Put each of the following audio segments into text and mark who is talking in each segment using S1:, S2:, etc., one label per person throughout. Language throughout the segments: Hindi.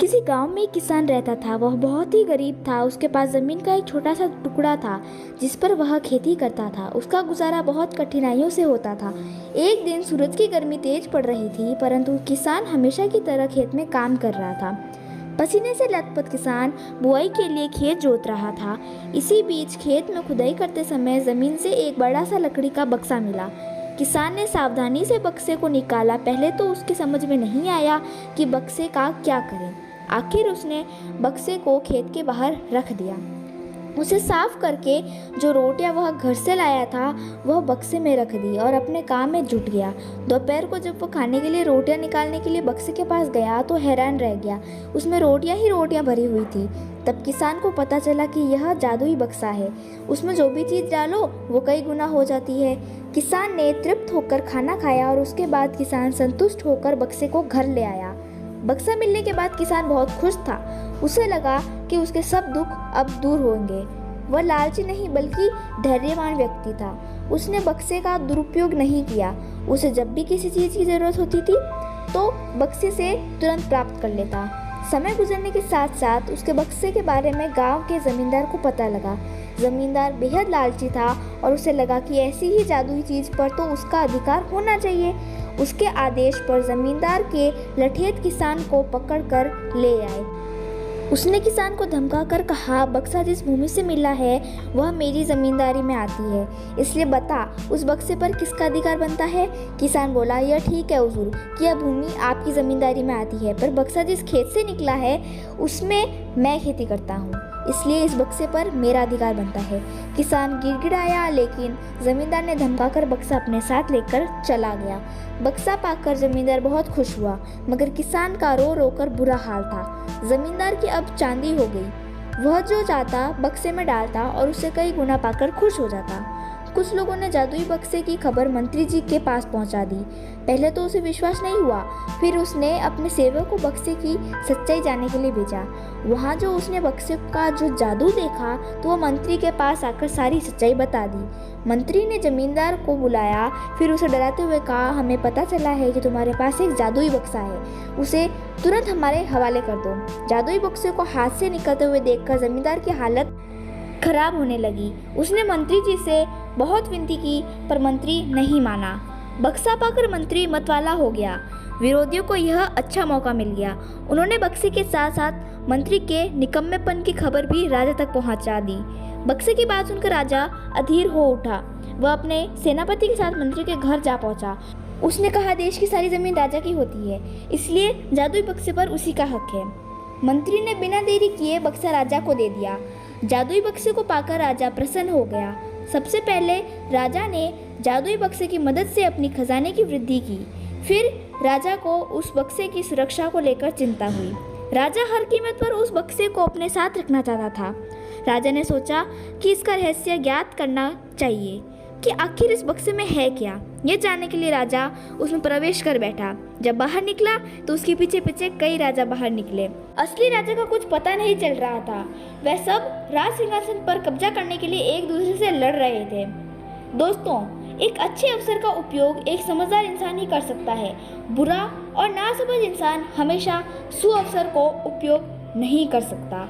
S1: किसी गांव में एक किसान रहता था। वह बहुत ही गरीब था। उसके पास ज़मीन का एक छोटा सा टुकड़ा था जिस पर वह खेती करता था। उसका गुजारा बहुत कठिनाइयों से होता था। एक दिन सूरज की गर्मी तेज पड़ रही थी, परंतु किसान हमेशा की तरह खेत में काम कर रहा था। पसीने से लथपथ किसान बुआई के लिए खेत जोत रहा था। इसी बीच खेत में खुदाई करते समय ज़मीन से एक बड़ा सा लकड़ी का बक्सा मिला। किसान ने सावधानी से बक्से को निकाला। पहले तो उसकी समझ में नहीं आया कि बक्से का क्या करें। आखिर उसने बक्से को खेत के बाहर रख दिया। उसे साफ करके जो रोटियां वह घर से लाया था वह बक्से में रख दी और अपने काम में जुट गया। दोपहर को जब वह खाने के लिए रोटियां निकालने के लिए बक्से के पास गया तो हैरान रह गया। उसमें रोटियां ही रोटियां भरी हुई थी। तब किसान को पता चला कि यह जादुई बक्सा है। उसमें जो भी चीज़ डालो वो कई गुना हो जाती है। किसान ने तृप्त होकर खाना खाया और उसके बाद किसान संतुष्ट होकर बक्से को घर ले आया। बक्सा मिलने के बाद किसान बहुत खुश था। उसे लगा कि उसके सब दुख अब दूर होंगे। वह लालची नहीं बल्कि धैर्यवान व्यक्ति था। उसने बक्से का दुरुपयोग नहीं किया। उसे जब भी किसी चीज़ की ज़रूरत होती थी तो बक्से से तुरंत प्राप्त कर लेता। समय गुजरने के साथ साथ उसके बक्से के बारे में गांव के ज़मींदार को पता लगा। ज़मींदार बेहद लालची था और उसे लगा कि ऐसी ही जादुई चीज़ पर तो उसका अधिकार होना चाहिए। उसके आदेश पर ज़मींदार के लठेत किसान को पकड़कर ले आए। उसने किसान को धमकाकर कहा, बक्सा जिस भूमि से मिला है वह मेरी ज़मींदारी में आती है, इसलिए बता उस बक्से पर किसका अधिकार बनता है। किसान बोला, यह ठीक है हुजूर कि यह भूमि आपकी ज़मींदारी में आती है, पर बक्सा जिस खेत से निकला है उसमें मैं खेती करता हूँ, इसलिए इस बक्से पर मेरा अधिकार बनता है। किसान गिड़गिड़ाया, लेकिन ज़मींदार ने धमकाकर बक्सा अपने साथ लेकर चला गया। बक्सा पाकर ज़मींदार बहुत खुश हुआ, मगर किसान का रो रो कर बुरा हाल था। ज़मींदार की अब चांदी हो गई। वह जो चाहता बक्से में डालता और उससे कई गुना पाकर खुश हो जाता। कुछ लोगों ने जादुई बक्से की खबर मंत्री जी के पास पहुंचा दी। पहले तो उसे विश्वास नहीं हुआ, फिर उसने अपने सेवक को बक्से की सच्चाई जानने के लिए भेजा। वहाँ जो उसने बक्से का जो जादू देखा तो वह मंत्री के पास आकर सारी सच्चाई बता दी। मंत्री ने जमींदार को बुलाया, फिर उसे डराते हुए कहा, हमें पता चला है कि तुम्हारे पास एक जादुई बक्सा है, उसे तुरंत हमारे हवाले कर दो। जादुई बक्से को हाथ से निकलते हुए देखकर जमींदार की हालत खराब होने लगी। उसने मंत्री जी से बहुत विनती की, पर मंत्री नहीं माना। बक्सा पाकर मंत्री मतवाला हो गया। विरोधियों को यह अच्छा मौका मिल गया। उन्होंने बक्से के साथ साथ मंत्री के निकम्मेपन की खबर भी राजा तक पहुंचा दी। बक्से की बात सुनकर राजा अधीर हो उठा। वह अपने सेनापति के साथ मंत्री के घर जा पहुंचा। उसने कहा, देश की सारी जमीन राजा की होती है, इसलिए जादुई बक्से पर उसी का हक है। मंत्री ने बिना देरी किए बक्सा राजा को दे दिया। जादुई बक्से को पाकर राजा प्रसन्न हो गया। सबसे पहले राजा ने जादुई बक्से की मदद से अपनी खजाने की वृद्धि की। फिर राजा को उस बक्से की सुरक्षा को लेकर चिंता हुई। राजा हर कीमत पर उस बक्से को अपने साथ रखना चाहता था। राजा ने सोचा कि इसका रहस्य ज्ञात करना चाहिए कि आखिर इस बक्से में है क्या। यह जानने के लिए राजा उसमें प्रवेश कर बैठा। जब बाहर निकला तो उसके पीछे पीछे कई राजा बाहर निकले। असली राजा का कुछ पता नहीं चल रहा था। वह सब राज सिंहासन पर कब्जा करने के लिए एक दूसरे से लड़ रहे थे। दोस्तों, एक अच्छे अवसर का उपयोग एक समझदार इंसान ही कर सकता है। बुरा और नासमझ इंसान हमेशा सुअवसर को उपयोग नहीं कर सकता।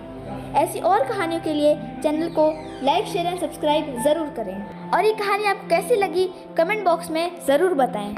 S1: ऐसी और कहानियों के लिए चैनल को लाइक, शेयर एंड सब्सक्राइब ज़रूर करें। और ये कहानी आपको कैसी लगी कमेंट बॉक्स में ज़रूर बताएं।